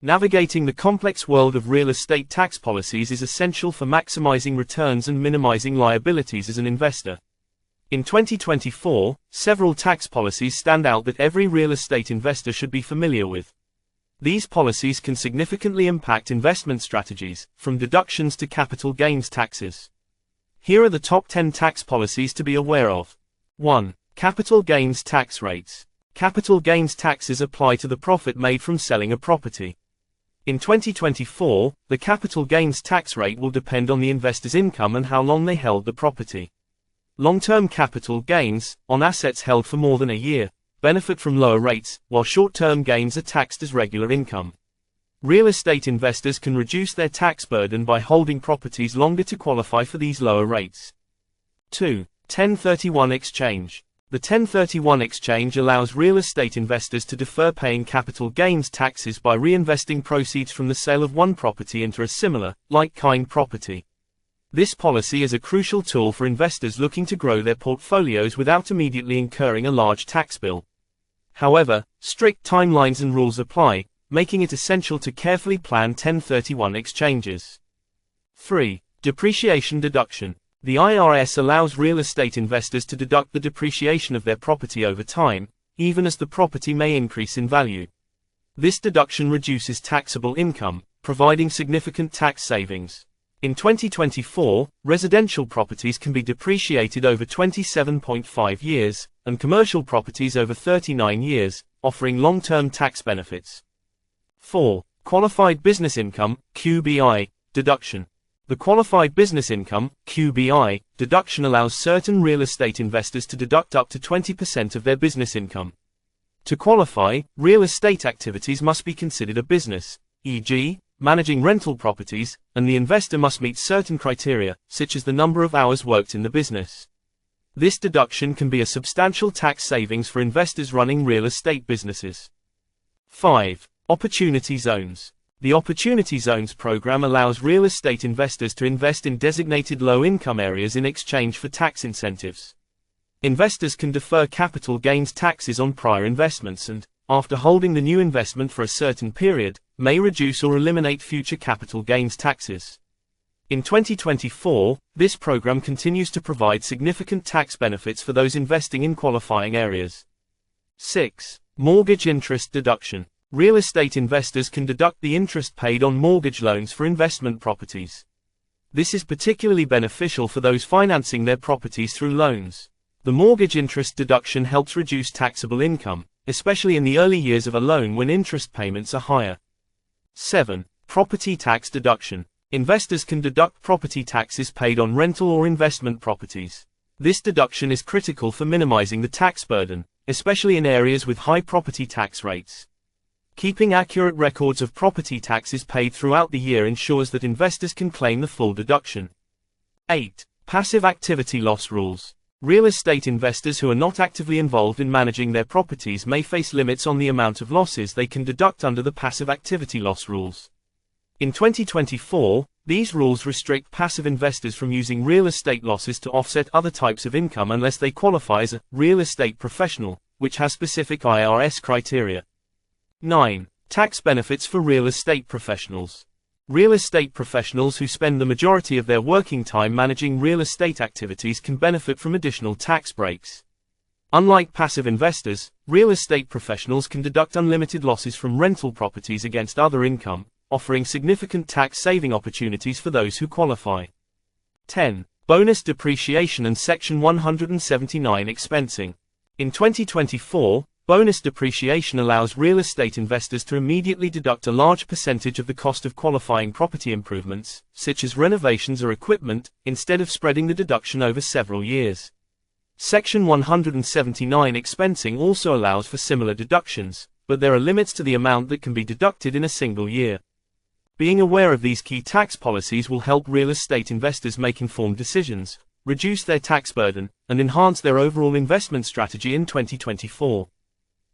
Navigating the complex world of real estate tax policies is essential for maximizing returns and minimizing liabilities as an investor. In 2024, several tax policies stand out that every real estate investor should be familiar with. These policies can significantly impact investment strategies, from deductions to capital gains taxes. Here are the top 10 tax policies to be aware of. 1. Capital gains tax rates. Capital gains taxes apply to the profit made from selling a property. In 2024, the capital gains tax rate will depend on the investor's income and how long they held the property. Long-term capital gains, on assets held for more than a year, benefit from lower rates, while short-term gains are taxed as regular income. Real estate investors can reduce their tax burden by holding properties longer to qualify for these lower rates. 2. 1031 exchange. The 1031 exchange allows real estate investors to defer paying capital gains taxes by reinvesting proceeds from the sale of one property into a similar, like-kind property. This policy is a crucial tool for investors looking to grow their portfolios without immediately incurring a large tax bill. However, strict timelines and rules apply, making it essential to carefully plan 1031 exchanges. 3. Depreciation deduction. The IRS allows real estate investors to deduct the depreciation of their property over time, even as the property may increase in value. This deduction reduces taxable income, providing significant tax savings. In 2024, residential properties can be depreciated over 27.5 years, and commercial properties over 39 years, offering long-term tax benefits. 4. Qualified Business Income, QBI, deduction. The Qualified Business Income, QBI, deduction allows certain real estate investors to deduct up to 20% of their business income. To qualify, real estate activities must be considered a business, e.g., managing rental properties, and the investor must meet certain criteria, such as the number of hours worked in the business. This deduction can be a substantial tax savings for investors running real estate businesses. 5. Opportunity Zones. The Opportunity Zones program allows real estate investors to invest in designated low-income areas in exchange for tax incentives. Investors can defer capital gains taxes on prior investments and, after holding the new investment for a certain period, may reduce or eliminate future capital gains taxes. In 2024, this program continues to provide significant tax benefits for those investing in qualifying areas. 6. Mortgage interest deduction. Real estate investors can deduct the interest paid on mortgage loans for investment properties. This is particularly beneficial for those financing their properties through loans. The mortgage interest deduction helps reduce taxable income, especially in the early years of a loan when interest payments are higher. 7. Property tax deduction. Investors can deduct property taxes paid on rental or investment properties. This deduction is critical for minimizing the tax burden, especially in areas with high property tax rates. Keeping accurate records of property taxes paid throughout the year ensures that investors can claim the full deduction. 8. Passive activity loss rules. Real estate investors who are not actively involved in managing their properties may face limits on the amount of losses they can deduct under the passive activity loss rules. In 2024, these rules restrict passive investors from using real estate losses to offset other types of income unless they qualify as a real estate professional, which has specific IRS criteria. 9. Tax benefits for real estate professionals. Real estate professionals who spend the majority of their working time managing real estate activities can benefit from additional tax breaks. Unlike passive investors, real estate professionals can deduct unlimited losses from rental properties against other income, offering significant tax saving opportunities for those who qualify. 10. Bonus depreciation and Section 179 expensing. In 2024, bonus depreciation allows real estate investors to immediately deduct a large percentage of the cost of qualifying property improvements, such as renovations or equipment, instead of spreading the deduction over several years. Section 179 expensing also allows for similar deductions, but there are limits to the amount that can be deducted in a single year. Being aware of these key tax policies will help real estate investors make informed decisions, reduce their tax burden, and enhance their overall investment strategy in 2024.